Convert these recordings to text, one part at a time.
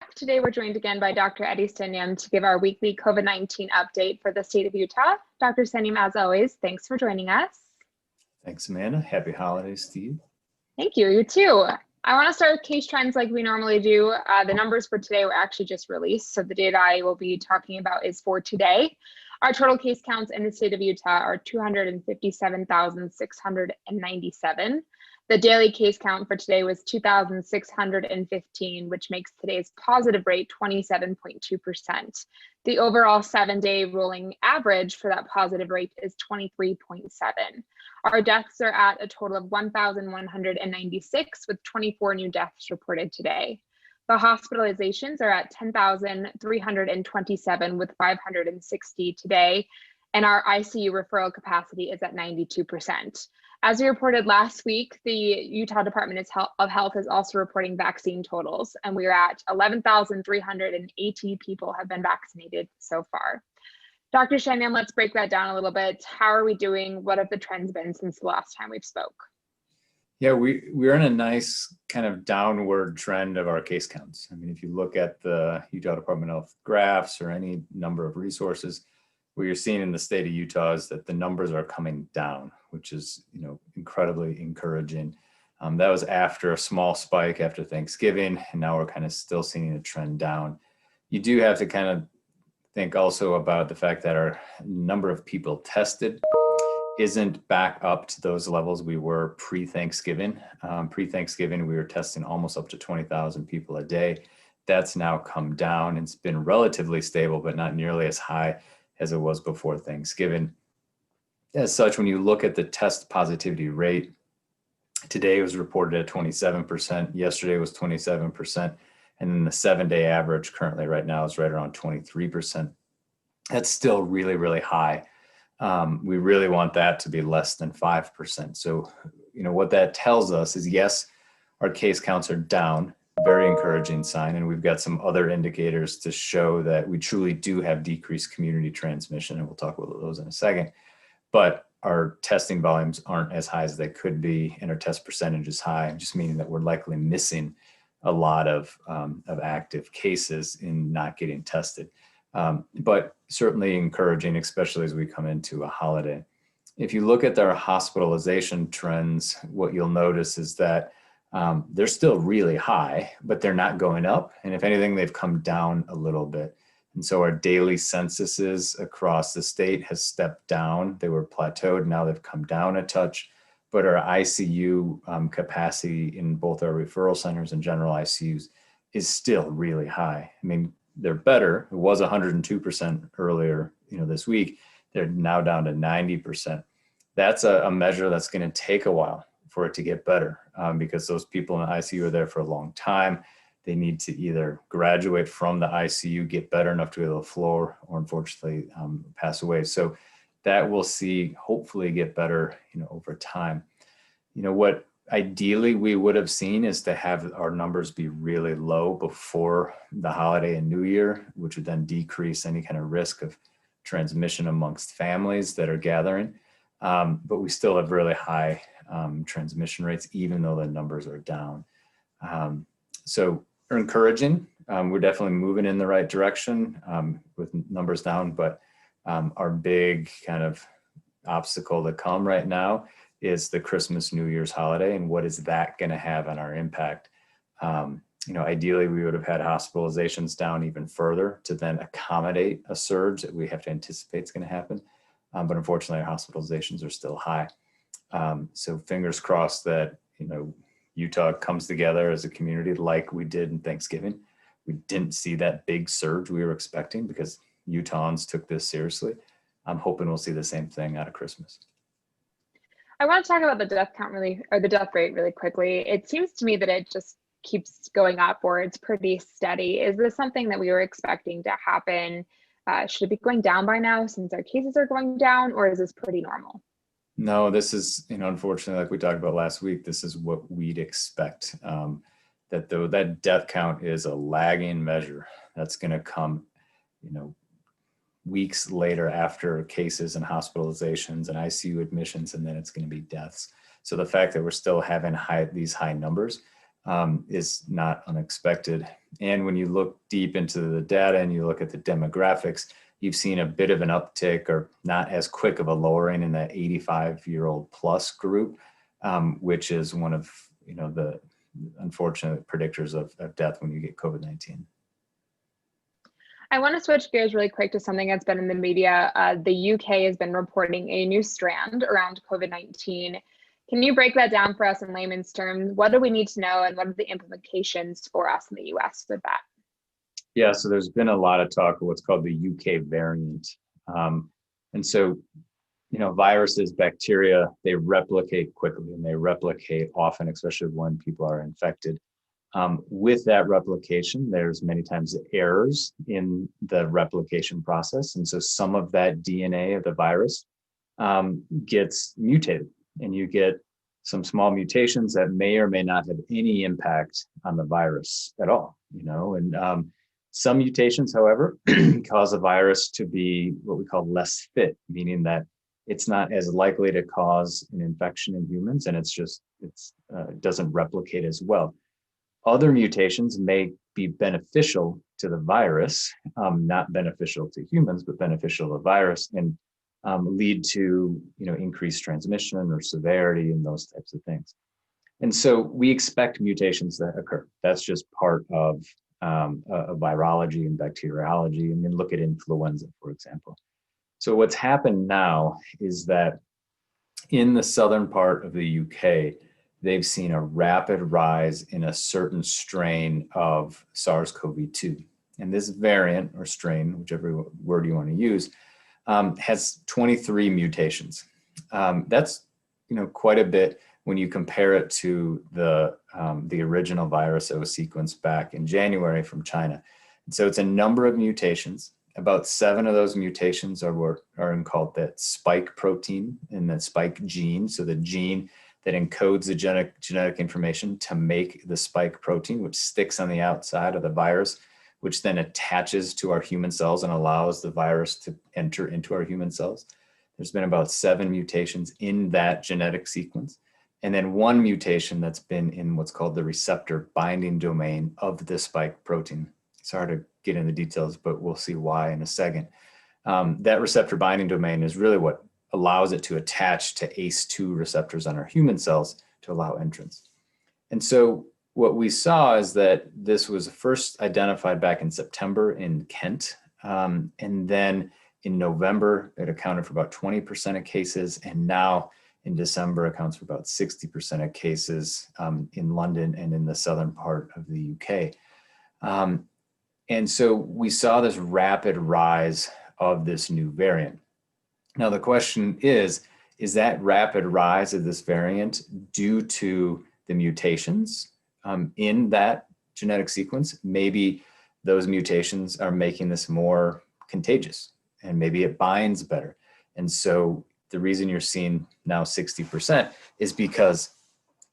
back. Today we're joined again by Dr. Eddie Stenium to give our weekly COVID-19 update for the state of Utah. Dr. Stenium, as always, thanks for joining us. Thanks, Amanda. Happy holidays to you. Thank you. You too. I want to start with case trends like we normally do. The numbers for today were actually just released, so the data I will be talking about is for today. Our total case counts in the state of Utah are 257,697. The daily case count for today was 2,615, which makes today's positive rate 27.2%. The overall 7-day rolling average for that positive rate is 23.7. Our deaths are at a total of 1,196, with 24 new deaths reported today. The hospitalizations are at 10,327 with 560 today, and our ICU referral capacity is at 92%. As we reported last week, the Utah Department of Health is also reporting vaccine totals, and we're at 11,380 people have been vaccinated so far. Dr. Stenium, let's break that down a little bit. How are we doing? What have the trends been since the last time we've spoke? Yeah, we're in a nice kind of downward trend of our case counts. I mean, if you look at the Utah Department of Health graphs or any number of resources, what you're seeing in the state of Utah is that the numbers are coming down, which is, incredibly encouraging. That was after a small spike after Thanksgiving, and now we're kind of still seeing a trend down. You do have to kind of think also about the fact that our number of people tested isn't back up to those levels we were pre-Thanksgiving. Pre-Thanksgiving, we were testing almost up to 20,000 people a day. That's now come down. It's been relatively stable, but not nearly as high as it was before Thanksgiving. As such, when you look at the test positivity rate, today was reported at 27%, yesterday was 27%, and then the 7-day average currently right now is right around 23%. That's still really, really high. We really want that to be less than 5%. So, what that tells us is, yes, our case counts are down, very encouraging sign, and we've got some other indicators to show that we truly do have decreased community transmission, and we'll talk about those in a second. But our testing volumes aren't as high as they could be, and our test percentage is high, just meaning that we're likely missing a lot of active cases in not getting tested. But certainly encouraging, especially as we come into a holiday. If you look at our hospitalization trends, what you'll notice is that they're still really high, but they're not going up. And if anything, they've come down a little bit. And so our daily censuses across the state has stepped down. They were plateaued, now they've come down a touch. But our ICU capacity in both our referral centers and general ICUs is still really high. I mean, they're better. It was 102% earlier, this week. They're now down to 90%. That's a measure that's going to take a while for it to get better because those people in the ICU are there for a long time. They need to either graduate from the ICU, get better enough to be able to floor, or unfortunately pass away. So that we'll see hopefully get better, over time. What ideally we would have seen is to have our numbers be really low before the holiday and New Year, which would then decrease any kind of risk of transmission amongst families that are gathering. But we still have really high transmission rates, even though the numbers are down. So we're encouraging. We're definitely moving in the right direction with numbers down, but our big kind of obstacle to come right now is the Christmas, New Year's holiday, and what is that going to have on our impact? Ideally, we would have had hospitalizations down even further to then accommodate a surge that we have to anticipate is going to happen. But unfortunately, our hospitalizations are still high. So fingers crossed that, Utah comes together as a community like we did in Thanksgiving. We didn't see that big surge we were expecting because Utahns took this seriously. I'm hoping we'll see the same thing out of Christmas. I want to talk about the death count the death rate really quickly. It seems to me that it just keeps going up, or it's pretty steady. Is this something that we were expecting to happen? Should it be going down by now since our cases are going down, or is this pretty normal? No, this is, unfortunately, like we talked about last week, this is what we'd expect. That death count is a lagging measure that's going to come, weeks later after cases and hospitalizations and ICU admissions, and then it's going to be deaths. So the fact that we're still having these high numbers is not unexpected. And when you look deep into the data and you look at the demographics, you've seen a bit of an uptick, or not as quick of a lowering, in that 85-year-old plus group, which is one of the unfortunate predictors of death when you get COVID-19. I want to switch gears really quick to something that's been in the media. The UK has been reporting a new strand around COVID-19. Can you break that down for us in layman's terms? What do we need to know, and what are the implications for us in the US with that? Yeah, so there's been a lot of talk of what's called the UK variant. And so, viruses, bacteria, they replicate quickly, and they replicate often, especially when people are infected. With that replication, there's many times errors in the replication process. And so some of that DNA of the virus gets mutated, and you get some small mutations that may or may not have any impact on the virus at all, and some mutations, however, cause a virus to be what we call less fit, meaning that it's not as likely to cause an infection in humans, and it doesn't replicate as well. Other mutations may be beneficial to the virus, not beneficial to humans, but beneficial to the virus, and lead to increased transmission or severity and those types of things. And so we expect mutations that occur. That's just part of virology and bacteriology. And then look at influenza, for example. So what's happened now is that in the southern part of the UK, they've seen a rapid rise in a certain strain of SARS-CoV-2. And this variant or strain, whichever word you want to use, has 23 mutations. That's quite a bit when you compare it to the original virus that was sequenced back in January from China. And so it's a number of mutations. About 7 of those mutations are in called that spike protein and that spike gene. So the gene that encodes the genetic information to make the spike protein, which sticks on the outside of the virus, which then attaches to our human cells and allows the virus to enter into our human cells. There's been about 7 mutations in that genetic sequence. And then 1 mutation that's been in what's called the receptor binding domain of the spike protein. It's hard to get into details, but we'll see why in a second. That receptor binding domain is really what allows it to attach to ACE2 receptors on our human cells to allow entrance. And so what we saw is that this was first identified back in September in Kent. And then in November, it accounted for about 20% of cases. And now in December, accounts for about 60% of cases in London and in the southern part of the UK. And so we saw this rapid rise of this new variant. Now, the question is that rapid rise of this variant due to the mutations in that genetic sequence? Maybe those mutations are making this more contagious, and maybe it binds better. And so the reason you're seeing now 60% is because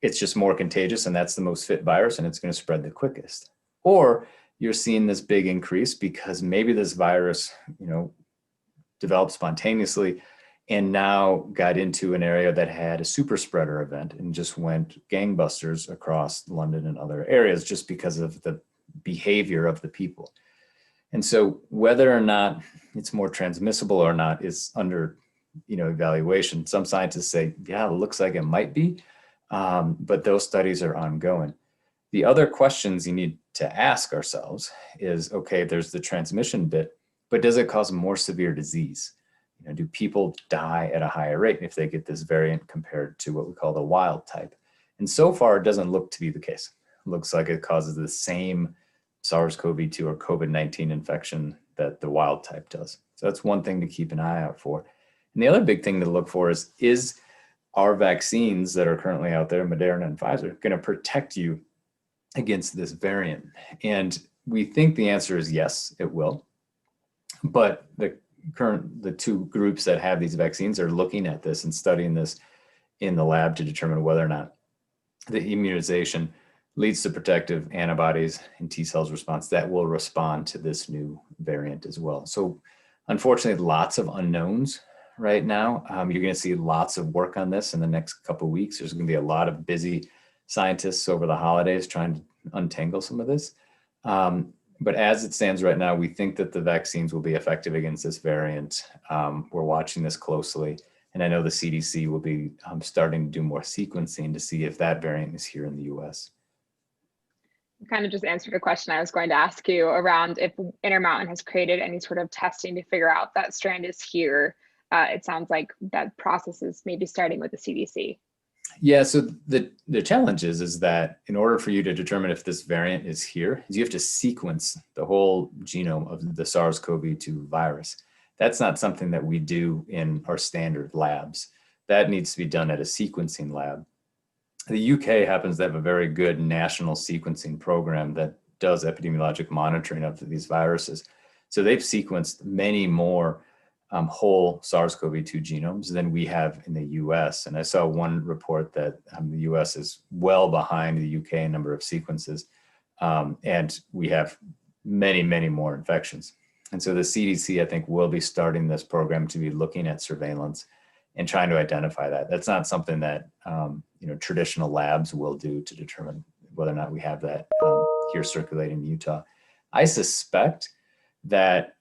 it's just more contagious, and that's the most fit virus, and it's going to spread the quickest. Or you're seeing this big increase because maybe this virus, developed spontaneously and now got into an area that had a super spreader event and just went gangbusters across London and other areas just because of the behavior of the people. And so whether or not it's more transmissible or not is under evaluation. Some scientists say, yeah, it looks like it might be, but those studies are ongoing. The other questions you need to ask ourselves is, okay, there's the transmission bit, but does it cause more severe disease? Do people die at a higher rate if they get this variant compared to what we call the wild type? And so far, it doesn't look to be the case. It looks like it causes the same SARS-CoV-2 or COVID-19 infection that the wild type does. So that's one thing to keep an eye out for. And the other big thing to look for is our vaccines that are currently out there, Moderna and Pfizer, going to protect you against this variant? And we think the answer is yes, it will. But the 2 groups that have these vaccines are looking at this and studying this in the lab to determine whether or not the immunization leads to protective antibodies and T cells response that will respond to this new variant as well. So unfortunately, lots of unknowns right now. You're going to see lots of work on this in the next couple of weeks. There's going to be a lot of busy scientists over the holidays trying to untangle some of this. But as it stands right now, we think that the vaccines will be effective against this variant. We're watching this closely. And I know the CDC will be starting to do more sequencing to see if that variant is here in the US. You kind of just answered a question I was going to ask you around if Intermountain has created any sort of testing to figure out that strand is here. It sounds like that process is maybe starting with the CDC. Yeah, so the challenge is that in order for you to determine if this variant is here, you have to sequence the whole genome of the SARS-CoV-2 virus. That's not something that we do in our standard labs. That needs to be done at a sequencing lab. The UK happens to have a very good national sequencing program that does epidemiologic monitoring of these viruses. So they've sequenced many more whole SARS-CoV-2 genomes than we have in the US. And I saw one report that the US is well behind the UK in number of sequences. And we have many, many more infections. And so the CDC, I think, will be starting this program to be looking at surveillance and trying to identify that. That's not something that traditional labs will do to determine whether or not we have that here circulating in Utah. I suspect that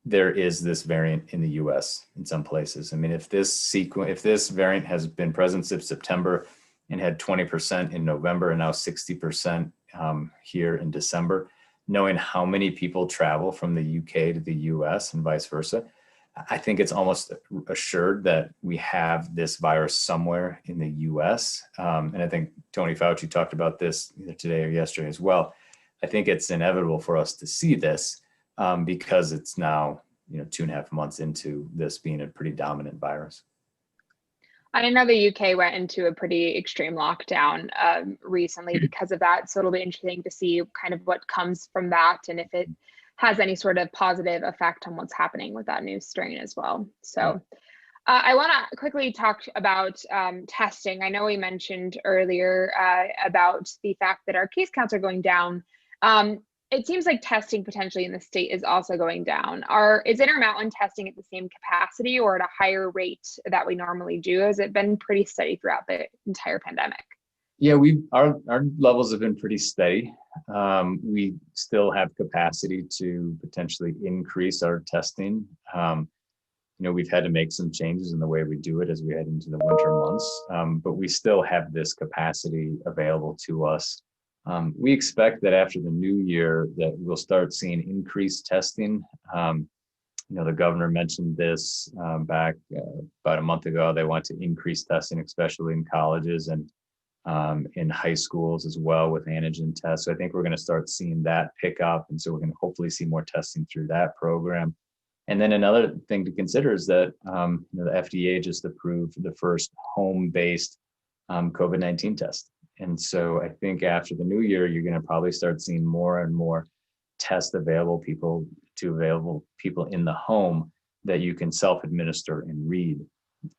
there is this variant in the US in some places. I mean, if this variant has been present since September and had 20% in November and now 60% here in December, knowing how many people travel from the UK to the US and vice versa, I think it's almost assured that we have this virus somewhere in the US. And I think Tony Fauci talked about this either today or yesterday as well. I think it's inevitable for us to see this because it's now 2.5 months into this being a pretty dominant virus. I know the UK went into a pretty extreme lockdown recently because of that. So it'll be interesting to see kind of what comes from that and if it has any sort of positive effect on what's happening with that new strain as well. So I want to quickly talk about testing. I know we mentioned earlier about the fact that our case counts are going down. It seems like testing potentially in the state is also going down. Is Intermountain testing at the same capacity or at a higher rate that we normally do? Has it been pretty steady throughout the entire pandemic? Yeah, our levels have been pretty steady. We still have capacity to potentially increase our testing. We've had to make some changes in the way we do it as we head into the winter months, but we still have this capacity available to us. We expect that after the new year that we'll start seeing increased testing. The governor mentioned this back about a month ago. They want to increase testing, especially in colleges and in high schools as well with antigen tests. So I think we're going to start seeing that pick up. And so we're going to hopefully see more testing through that program. And then another thing to consider is that the FDA just approved the first home-based COVID-19 test. And so I think after the new year, you're going to probably start seeing more and more tests available people in the home that you can self-administer and read.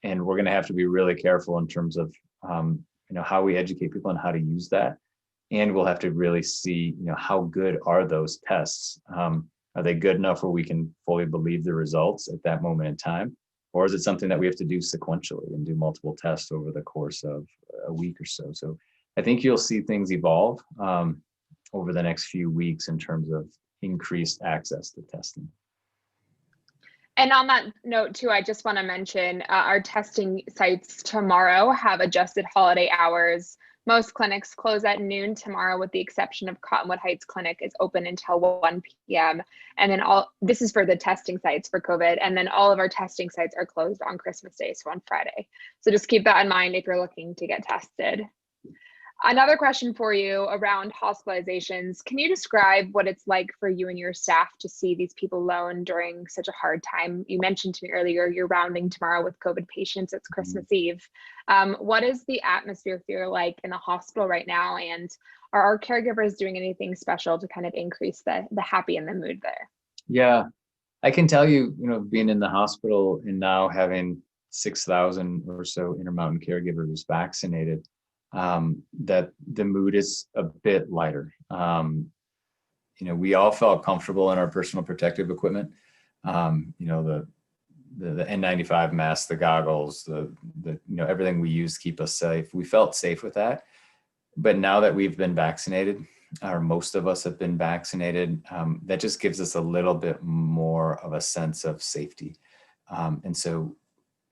And we're going to have to be really careful in terms of how we educate people on how to use that. And we'll have to really see how good are those tests. Are they good enough where we can fully believe the results at that moment in time? Or is it something that we have to do sequentially and do multiple tests over the course of a week or so? So I think you'll see things evolve over the next few weeks in terms of increased access to testing. And on that note too, I just want to mention our testing sites tomorrow have adjusted holiday hours. Most clinics close at noon tomorrow, with the exception of Cottonwood Heights Clinic is open until 1 p.m. And then this is for the testing sites for COVID. And then all of our testing sites are closed on Christmas Day, so on Friday. So just keep that in mind if you're looking to get tested. Another question for you around hospitalizations. Can you describe what it's like for you and your staff to see these people alone during such a hard time? You mentioned to me earlier you're rounding tomorrow with COVID patients. It's Christmas Eve. What is the atmosphere feel like in the hospital right now? And are our caregivers doing anything special to kind of increase the happy and the mood there? Yeah, I can tell you, being in the hospital and now having 6,000 or so Intermountain caregivers vaccinated, that the mood is a bit lighter. We all felt comfortable in our personal protective equipment. The N95 masks, the goggles, the everything we use to keep us safe. We felt safe with that. But now that we've been vaccinated, or most of us have been vaccinated, that just gives us a little bit more of a sense of safety. And so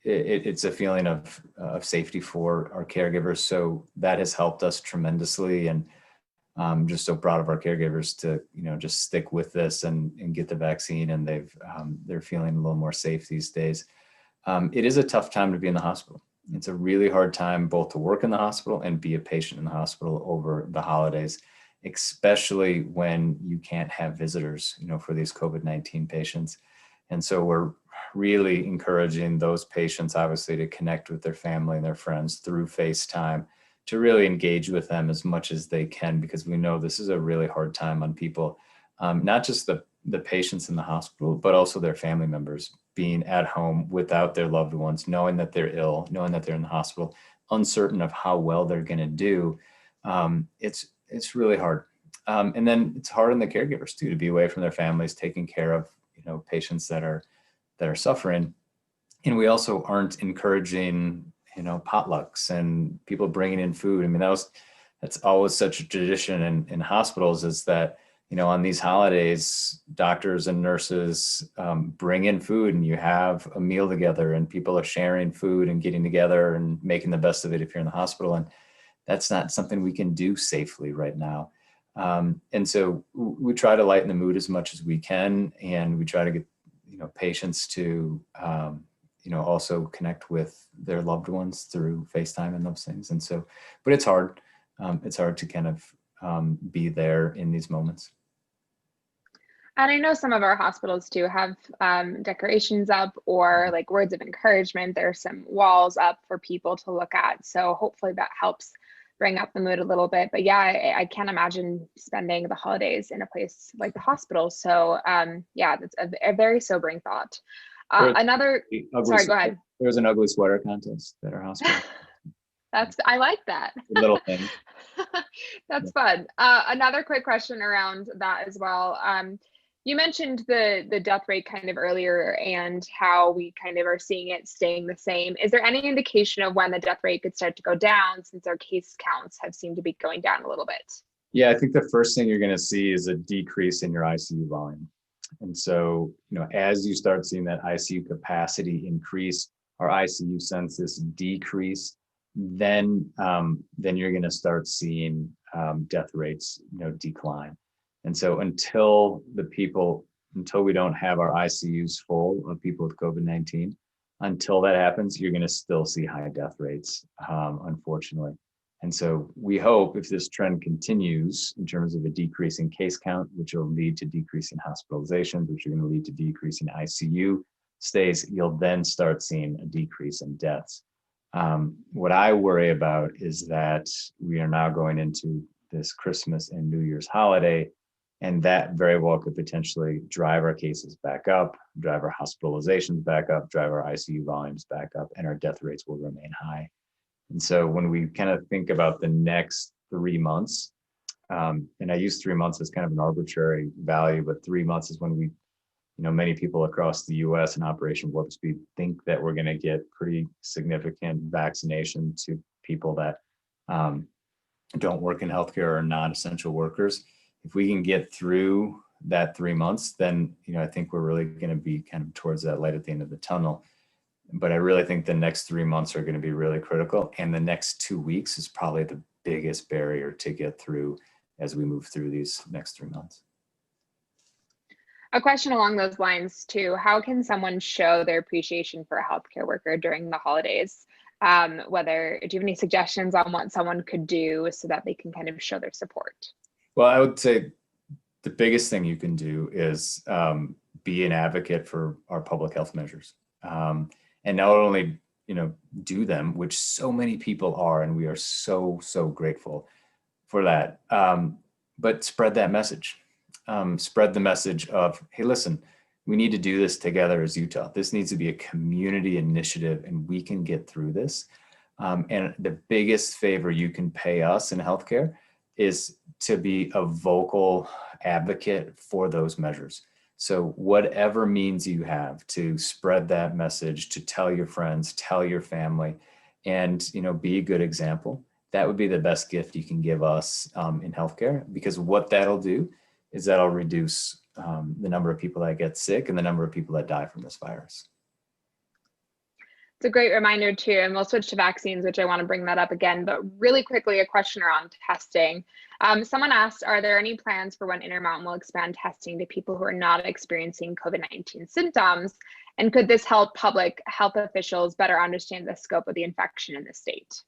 it's a feeling of safety for our caregivers. So that has helped us tremendously. And I'm just so proud of our caregivers to, just stick with this and get the vaccine. And they're feeling a little more safe these days. It is a tough time to be in the hospital. It's a really hard time both to work in the hospital and be a patient in the hospital over the holidays, especially when you can't have visitors, for these COVID-19 patients. And so we're really encouraging those patients, obviously, to connect with their family and their friends through FaceTime, to really engage with them as much as they can, because we know this is a really hard time on people, not just the patients in the hospital, but also their family members being at home without their loved ones, knowing that they're ill, knowing that they're in the hospital, uncertain of how well they're going to do. It's really hard. And then it's hard on the caregivers too, to be away from their families, taking care of, patients that are suffering. And we also aren't encouraging, potlucks and people bringing in food. I mean, that's always such a tradition in hospitals, is that, on these holidays, doctors and nurses bring in food and you have a meal together and people are sharing food and getting together and making the best of it if you're in the hospital. And that's not something we can do safely right now. And so we try to lighten the mood as much as we can. And we try to get, patients to, also connect with their loved ones through FaceTime and those things. And so, but it's hard. It's hard to kind of be there in these moments. And I know some of our hospitals too have decorations up or like words of encouragement. There's some walls up for people to look at. So hopefully that helps bring up the mood a little bit. But yeah, I can't imagine spending the holidays in a place like the hospital. So yeah, that's a very sobering thought. Sorry, go ahead. There was an ugly sweater contest at our hospital. I like that. Little thing. That's fun. Another quick question around that as well. You mentioned the death rate kind of earlier and how we kind of are seeing it staying the same. Is there any indication of when the death rate could start to go down, since our case counts have seemed to be going down a little bit? Yeah, I think the first thing you're going to see is a decrease in your ICU volume. And so, as you start seeing that ICU capacity increase, our ICU census decrease, then you're going to start seeing death rates, decline. And so until we don't have our ICUs full of people with COVID-19, until that happens, you're going to still see high death rates, unfortunately. And so we hope, if this trend continues in terms of a decrease in case count, which will lead to decrease in hospitalizations, which are going to lead to decrease in ICU stays, you'll then start seeing a decrease in deaths. What I worry about is that we are now going into this Christmas and New Year's holiday, and that very well could potentially drive our cases back up, drive our hospitalizations back up, drive our ICU volumes back up, and our death rates will remain high. And so when we kind of think about the next 3 months, and I use 3 months as kind of an arbitrary value, but 3 months is when we, many people across the US in Operation Warp Speed think that we're going to get pretty significant vaccination to people that don't work in healthcare or are non-essential workers. If we can get through that 3 months, then, I think we're really going to be kind of towards that light at the end of the tunnel. But I really think the next 3 months are going to be really critical. And the next 2 weeks is probably the biggest barrier to get through as we move through these next 3 months. A question along those lines too: how can someone show their appreciation for a healthcare worker during the holidays? Do you have any suggestions on what someone could do so that they can kind of show their support? Well, I would say the biggest thing you can do is be an advocate for our public health measures. And not only, do them, which so many people are, and we are so, so grateful for that, but spread that message. Spread the message of, hey, listen, we need to do this together as Utah. This needs to be a community initiative, and we can get through this. And the biggest favor you can pay us in healthcare is to be a vocal advocate for those measures. So whatever means you have to spread that message, to tell your friends, tell your family, and be a good example. that would be the best gift you can give us in healthcare, because what that'll do is that'll reduce the number of people that get sick and the number of people that die from this virus. It's a great reminder too, and we'll switch to vaccines, which I want to bring that up again, but really quickly, a question around testing. Someone asked, are there any plans for when Intermountain will expand testing to people who are not experiencing COVID-19 symptoms? And could this help public health officials better understand the scope of the infection in the state?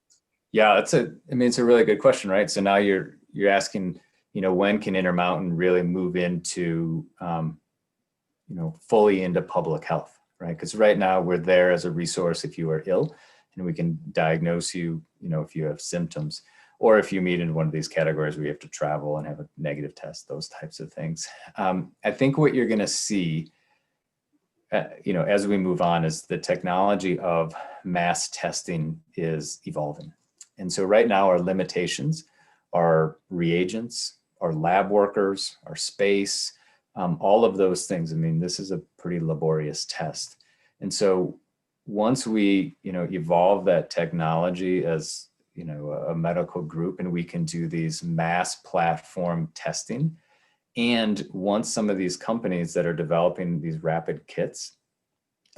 Yeah, it's a really good question, right? So now you're asking, when can Intermountain really move into, fully into public health, right? Because right now we're there as a resource if you are ill, and we can diagnose you, if you have symptoms, or if you meet in one of these categories where you have to travel and have a negative test, those types of things. I think what you're going to see, as we move on, is the technology of mass testing is evolving. And so right now our limitations are reagents, our lab workers, our space, all of those things. I mean, this is a pretty laborious test. And so once we, evolve that technology as, a medical group, and we can do these mass platform testing, and once some of these companies that are developing these rapid kits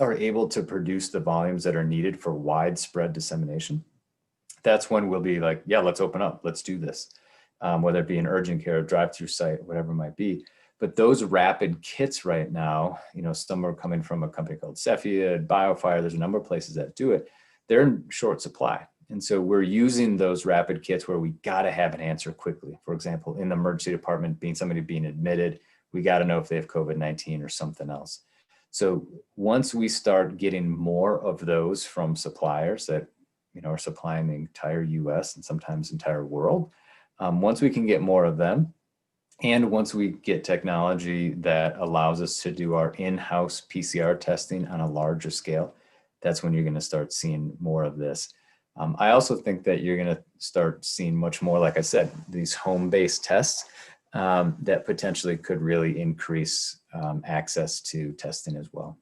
are able to produce the volumes that are needed for widespread dissemination, that's when we'll be like, yeah, let's open up, let's do this. Whether it be an urgent care, drive-through site, whatever it might be. But those rapid kits right now, some are coming from a company called Cepheid, BioFire, there's a number of places that do it. They're in short supply. And so we're using those rapid kits where we gotta have an answer quickly. For example, in the emergency department, somebody being admitted, we gotta know if they have COVID-19 or something else. So once we start getting more of those from suppliers that are supplying the entire US and sometimes entire world, once we can get more of them, and once we get technology that allows us to do our in-house PCR testing on a larger scale, that's when you're going to start seeing more of this. I also think that you're going to start seeing much more, like I said, these home-based tests that potentially could really increase access to testing as well.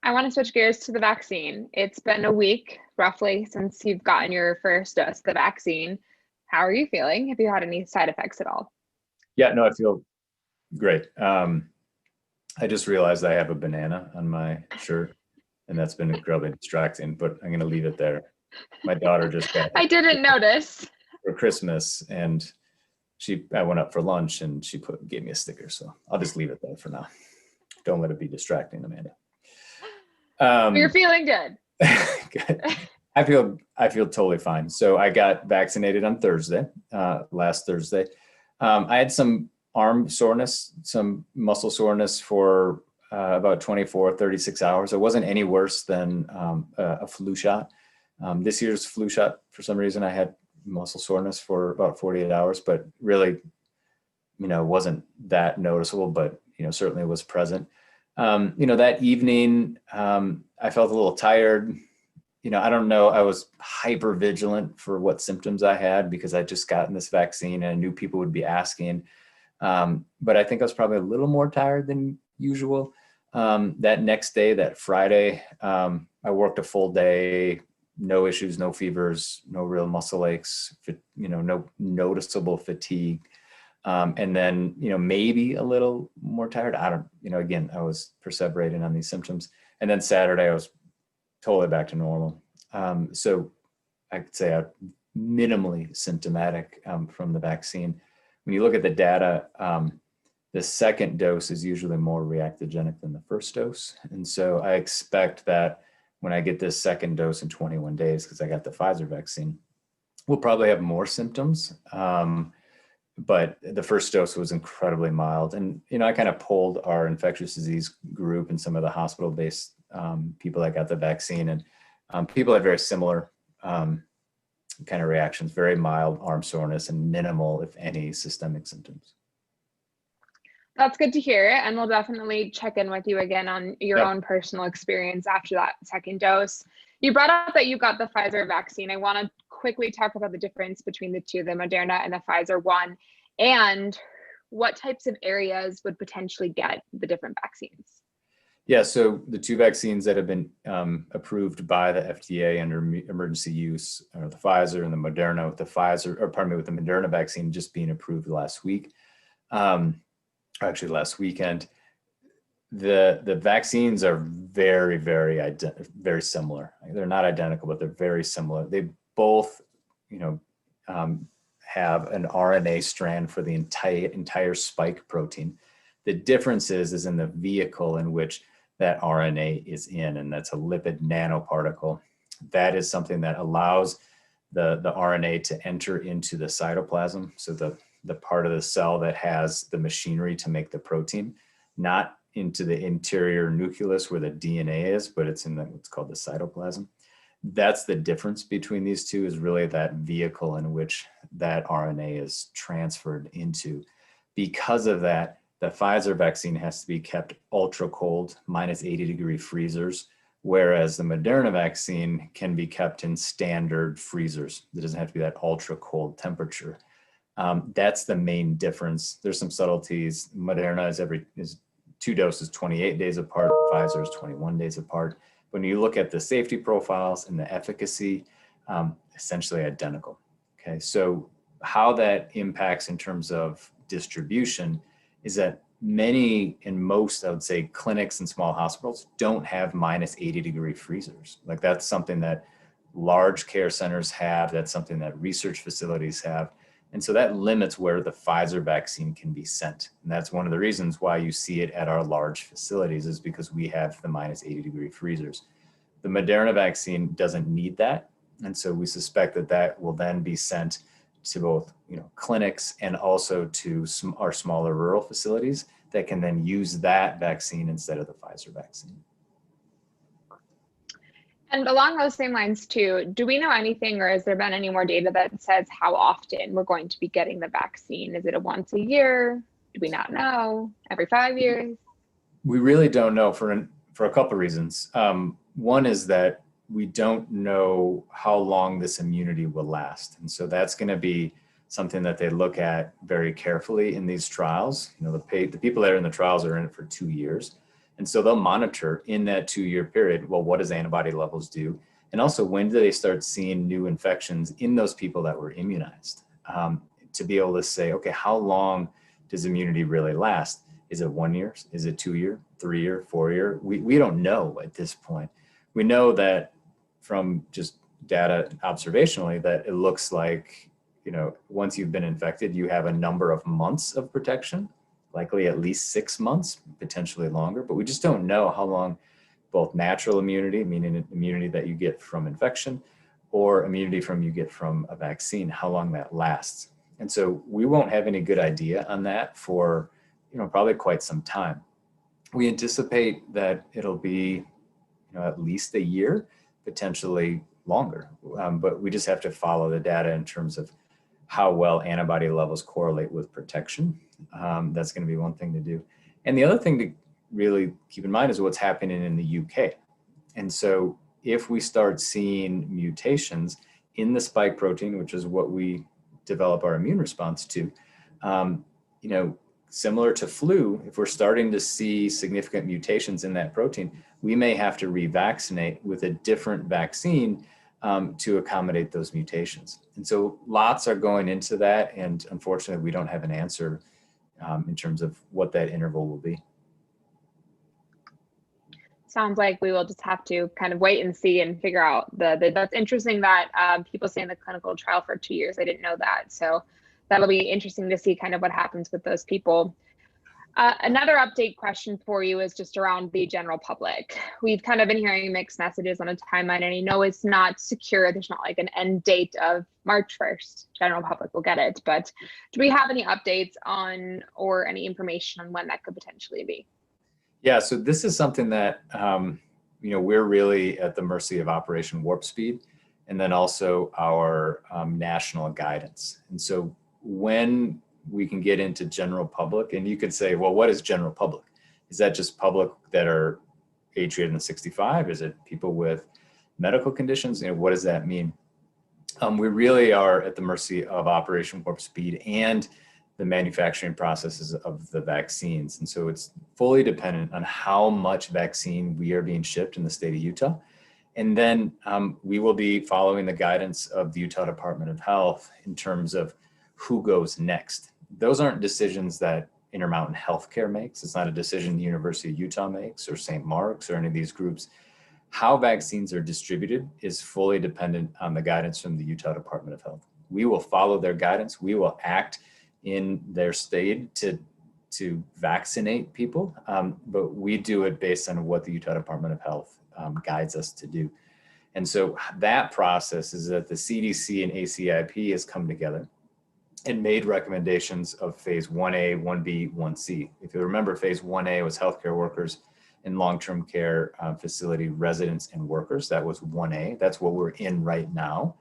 I want to switch gears to the vaccine. It's been a week roughly since you've gotten your first dose of the vaccine. How are you feeling? Have you had any side effects at all? Yeah, no, I feel great. I just realized I have a banana on my shirt, and that's been incredibly distracting, but I'm going to leave it there. My daughter just got I didn't notice. For Christmas, and I went up for lunch and she gave me a sticker. So I'll just leave it there for now. Don't let it be distracting, Amanda. You're feeling good. Good. I feel totally fine. So I got vaccinated on Thursday, last Thursday. I had some arm soreness, some muscle soreness for about 24, 36 hours. It wasn't any worse than a flu shot. This year's flu shot, for some reason, I had muscle soreness for about 48 hours, but really, wasn't that noticeable, but, certainly was present. That evening, I felt a little tired. I don't know, I was hyper vigilant for what symptoms I had because I just gotten this vaccine and I knew people would be asking. But I think I was probably a little more tired than usual. That next day, that Friday, I worked a full day, no issues, no fevers, no real muscle aches, no noticeable fatigue. And then, maybe a little more tired. Again, I was perseverating on these symptoms. And then Saturday, I was totally back to normal. So I could say I'm minimally symptomatic from the vaccine. When you look at the data, the second dose is usually more reactogenic than the first dose. And so I expect that when I get this second dose in 21 days, because I got the Pfizer vaccine, we'll probably have more symptoms. But the first dose was incredibly mild. And, I kind of polled our infectious disease group and some of the hospital-based people that got the vaccine, and people had very similar kind of reactions, very mild arm soreness and minimal, if any, systemic symptoms. That's good to hear. And we'll definitely check in with you again on your own personal experience after that second dose. You brought up that you got the Pfizer vaccine. I want to quickly talk about the difference between the two, the Moderna and the Pfizer one, and what types of areas would potentially get the different vaccines. Yeah, so the two vaccines that have been approved by the FDA under emergency use are the Pfizer and the Moderna, with the Moderna vaccine just being approved last week, or actually last weekend. The vaccines are very similar. They're not identical, but they're very similar. They both, have an RNA strand for the entire spike protein. The difference is in the vehicle in which that RNA is in, and that's a lipid nanoparticle. That is something that allows the RNA to enter into the cytoplasm, so the part of the cell that has the machinery to make the protein, not into the interior nucleus where the DNA is, but it's in what's called the cytoplasm. That's the difference between these two, is really that vehicle in which that RNA is transferred into. Because of that, the Pfizer vaccine has to be kept ultra cold, minus 80-degree freezers, whereas the Moderna vaccine can be kept in standard freezers. It doesn't have to be that ultra cold temperature. That's the main difference. There's some subtleties. Moderna is 2 doses 28 days apart. Pfizer is 21 days apart. When you look at the safety profiles and the efficacy, essentially identical. Okay, so how that impacts in terms of distribution is that many and most, I would say, clinics and small hospitals don't have minus 80-degree freezers. Like, that's something that large care centers have. That's something that research facilities have. And so that limits where the Pfizer vaccine can be sent. And that's one of the reasons why you see it at our large facilities, is because we have the minus 80-degree freezers. The Moderna vaccine doesn't need that. And so we suspect that that will then be sent to both clinics and also to our smaller rural facilities that can then use that vaccine instead of the Pfizer vaccine. And along those same lines too, do we know anything, or has there been any more data that says how often we're going to be getting the vaccine? Is it a once a year? Do we not know? Every 5 years? We really don't know for a couple of reasons. One is that we don't know how long this immunity will last. And so that's going to be something that they look at very carefully in these trials. The people that are in the trials are in it for 2 years. And so they'll monitor in that 2-year period, well, what does antibody levels do? And also, when do they start seeing new infections in those people that were immunized? To be able to say, okay, how long does immunity really last? Is it 1 year? Is it 2 year, 3 year, 4 year? We don't know at this point. We know that from just data observationally that it looks like, once you've been infected, you have a number of months of protection, likely at least 6 months, potentially longer, but we just don't know how long both natural immunity, meaning immunity that you get from infection, or immunity you get from a vaccine, how long that lasts. And so we won't have any good idea on that for, probably quite some time. We anticipate that it'll be, at least a year, potentially longer, but we just have to follow the data in terms of how well antibody levels correlate with protection. That's going to be one thing to do. And the other thing to really keep in mind is what's happening in the UK. And so if we start seeing mutations in the spike protein, which is what we develop our immune response to, similar to flu, if we're starting to see significant mutations in that protein, we may have to revaccinate with a different vaccine to accommodate those mutations. And so lots are going into that. And unfortunately, we don't have an answer in terms of what that interval will be. Sounds like we will just have to kind of wait and see and figure out that's interesting that people stay in the clinical trial for 2 years. I didn't know that. So that'll be interesting to see kind of what happens with those people. Another update question for you is just around the general public. We've kind of been hearing mixed messages on a timeline, and I know it's not secure. There's not like an end date of March 1st. General public will get it, but do we have any updates on or any information on when that could potentially be? Yeah, so this is something that, we're really at the mercy of Operation Warp Speed, and then also our national guidance. And so when we can get into general public, and you could say, well, what is general public? Is that just public that are age greater than 65? Is it people with medical conditions? What does that mean? We really are at the mercy of Operation Warp Speed and the manufacturing processes of the vaccines. And so it's fully dependent on how much vaccine we are being shipped in the state of Utah. And then we will be following the guidance of the Utah Department of Health in terms of who goes next. Those aren't decisions that Intermountain Healthcare makes. It's not a decision the University of Utah makes or St. Mark's or any of these groups. How vaccines are distributed is fully dependent on the guidance from the Utah Department of Health. We will follow their guidance. We will act in their state to vaccinate people, but we do it based on what the Utah Department of Health guides us to do. And so that process is that the CDC and ACIP has come together and made recommendations of phase 1A, 1B, 1C. If you remember, phase 1A was healthcare workers in long-term care facility residents and workers. That was 1A. That's what we're in right now.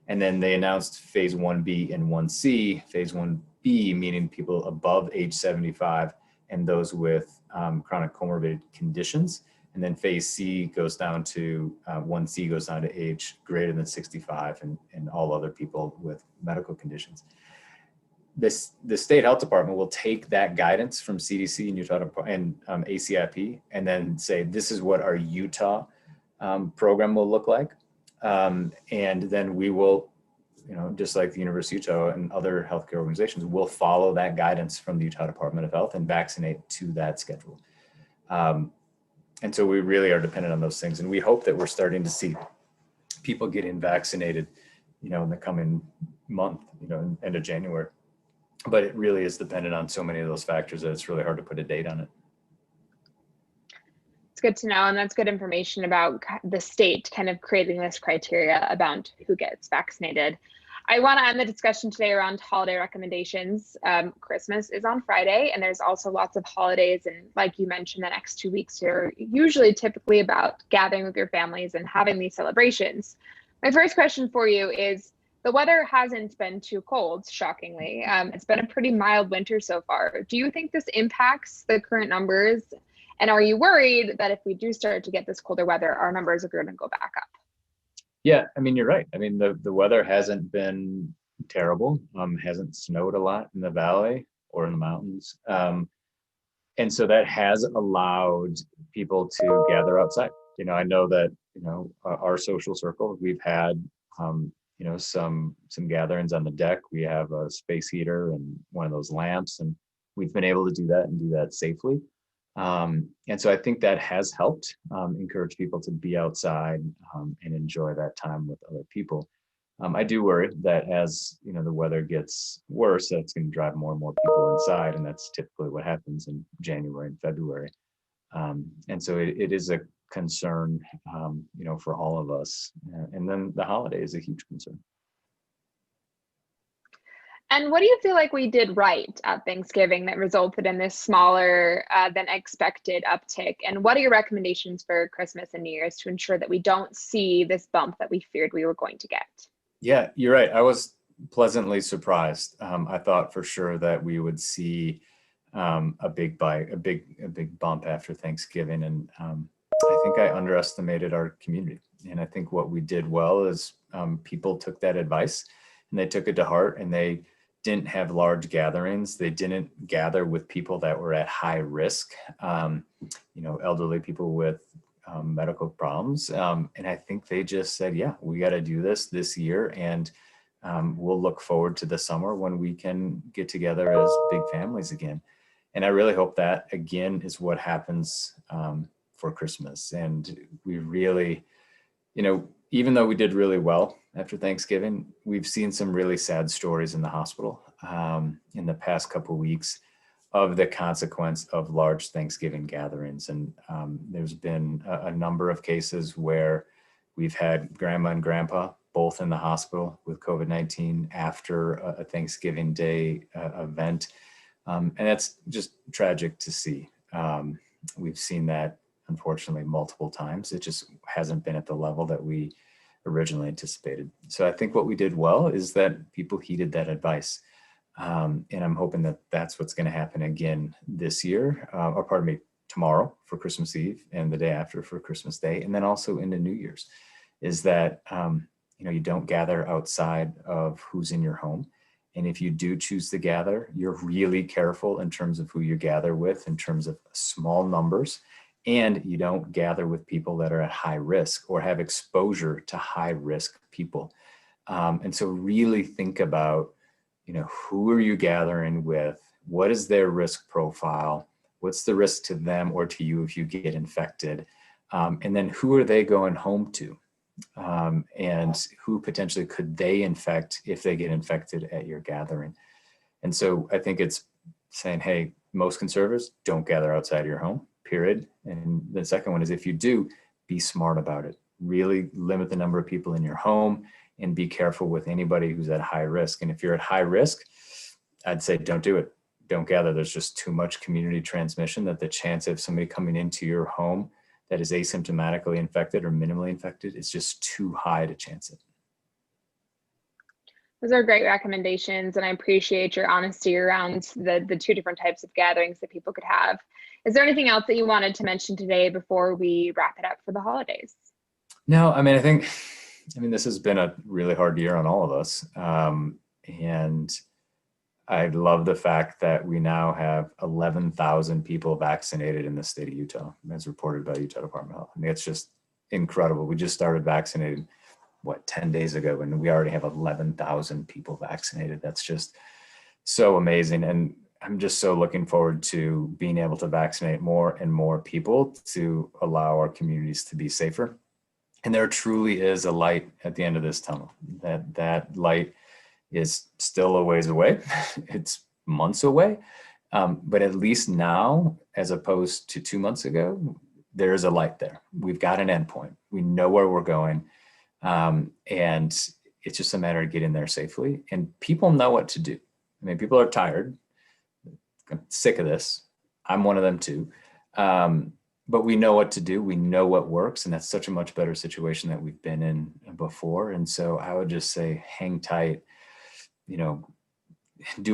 And then they announced phase 1B and 1C. Phase 1B, meaning people above age 75 and those with chronic comorbid conditions. And then phase C goes down to, 1C goes down to age greater than 65 and all other people with medical conditions. The state health department will take that guidance from CDC and Utah and ACIP and then say, this is what our Utah program will look like. And then we will, just like the University of Utah and other healthcare organizations, will follow that guidance from the Utah Department of Health and vaccinate to that schedule. And so we really are dependent on those things. And we hope that we're starting to see people getting vaccinated, in the coming month, end of January. But it really is dependent on so many of those factors that it's really hard to put a date on it. It's good to know, and that's good information about the state kind of creating this criteria about who gets vaccinated. I want to end the discussion today around holiday recommendations. Christmas is on Friday, and there's also lots of holidays. And like you mentioned, the next 2 weeks are usually typically about gathering with your families and having these celebrations. My first question for you is, the weather hasn't been too cold, shockingly. It's been a pretty mild winter so far. Do you think this impacts the current numbers? And are you worried that if we do start to get this colder weather, our numbers are going to go back up? Yeah, you're right. The weather hasn't been terrible. Hasn't snowed a lot in the valley or in the mountains. And so that has allowed people to gather outside. I know that, our social circle, we've had, some gatherings on the deck. We have a space heater and one of those lamps, and we've been able to do that safely. And so I think that has helped encourage people to be outside and enjoy that time with other people. I do worry that as the weather gets worse, that's going to drive more and more people inside, and that's typically what happens in January and February. And so it is a concern, for all of us. And then the holiday is a huge concern. And what do you feel like we did right at Thanksgiving that resulted in this smaller than expected uptick? And what are your recommendations for Christmas and New Year's to ensure that we don't see this bump that we feared we were going to get? Yeah, you're right. I was pleasantly surprised. I thought for sure that we would see a big bump after Thanksgiving. And I think I underestimated our community. And I think what we did well is people took that advice and they took it to heart, and they didn't have large gatherings. They didn't gather with people that were at high risk, elderly people with medical problems. And I think they just said, yeah, we got to do this year. And we'll look forward to the summer when we can get together as big families again. And I really hope that, again, is what happens for Christmas. And we really, even though we did really well after Thanksgiving, we've seen some really sad stories in the hospital in the past couple of weeks of the consequence of large Thanksgiving gatherings. And there's been a number of cases where we've had grandma and grandpa both in the hospital with COVID-19 after a Thanksgiving Day event. And that's just tragic to see. We've seen that, unfortunately, multiple times. It just hasn't been at the level that we originally anticipated. So I think what we did well is that people heeded that advice. And I'm hoping that that's what's going to happen again this year, tomorrow for Christmas Eve and the day after for Christmas Day. And then also into New Year's, is that, you don't gather outside of who's in your home. And if you do choose to gather, you're really careful in terms of who you gather with, in terms of small numbers, and you don't gather with people that are at high risk or have exposure to high risk people. And so really think about, who are you gathering with? What is their risk profile? What's the risk to them or to you if you get infected? And then who are they going home to? And who potentially could they infect if they get infected at your gathering? And so I think it's saying, hey, most conservatives don't gather outside of your home, period. And the second one is, if you do, be smart about it. Really limit the number of people in your home and be careful with anybody who's at high risk. And if you're at high risk, I'd say don't do it. Don't gather. There's just too much community transmission that the chance of somebody coming into your home that is asymptomatically infected or minimally infected is just too high to chance it. Those are great recommendations, and I appreciate your honesty around the two different types of gatherings that people could have. Is there anything else that you wanted to mention today before we wrap it up for the holidays? No, I mean, this has been a really hard year on all of us. And I love the fact that we now have 11,000 people vaccinated in the state of Utah, as reported by Utah Department of Health. I mean, it's just incredible. We just started vaccinating, 10 days ago, and we already have 11,000 people vaccinated. That's just so amazing. And I'm just so looking forward to being able to vaccinate more and more people to allow our communities to be safer. And there truly is a light at the end of this tunnel. That light is still a ways away. It's months away. But at least now, as opposed to 2 months ago, there is a light there. We've got an endpoint. We know where we're going. And it's just a matter of getting there safely. And people know what to do. I mean, people are tired, sick of this. I'm one of them too. But we know what to do. We know what works. And that's such a much better situation that we've been in before. And so I would just say, hang tight, do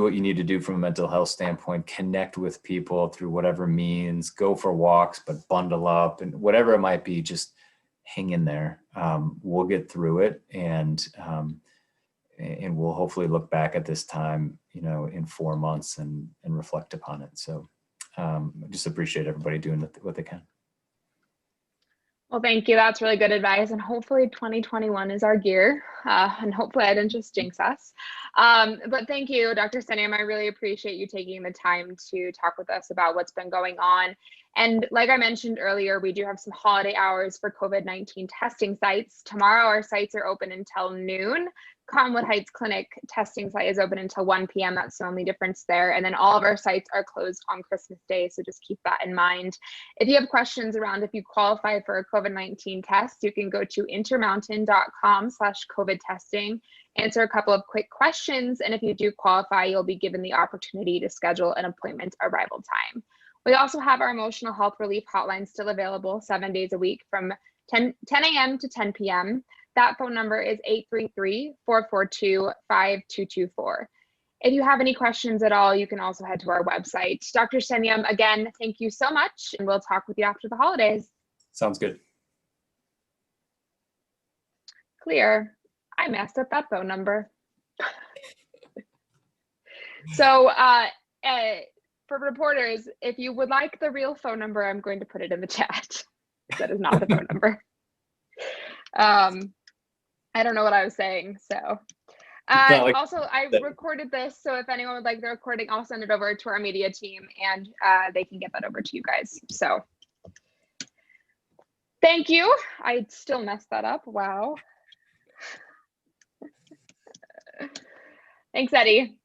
what you need to do from a mental health standpoint, connect with people through whatever means, go for walks, but bundle up and whatever it might be, just hang in there. We'll get through it. And we'll hopefully look back at this time, in 4 months and reflect upon it. So I just appreciate everybody doing what they can. Well, thank you. That's really good advice. And hopefully 2021 is our year. And hopefully I didn't just jinx us. But thank you, Dr. Seniam. I really appreciate you taking the time to talk with us about what's been going on. And like I mentioned earlier, we do have some holiday hours for COVID-19 testing sites. Tomorrow, our sites are open until noon. Cottonwood Heights Clinic testing site is open until 1 p.m. That's the only difference there. And then all of our sites are closed on Christmas Day. So just keep that in mind. If you have questions around if you qualify for a COVID-19 test, you can go to intermountain.com/COVID testing, answer a couple of quick questions. And if you do qualify, you'll be given the opportunity to schedule an appointment arrival time. We also have our emotional health relief hotline still available 7 days a week from 10 a.m. to 10 p.m. That phone number is 833-442-5224. If you have any questions at all, you can also head to our website. Dr. Seniam, again, thank you so much, and we'll talk with you after the holidays. Sounds good. Clear. I messed up that phone number. So for reporters, if you would like the real phone number, I'm going to put it in the chat. That is not the phone number. I don't know what I was saying, so. Also, I recorded this, so if anyone would like the recording, I'll send it over to our media team, and they can get that over to you guys. So, thank you. I still messed that up. Wow. Thanks, Eddie.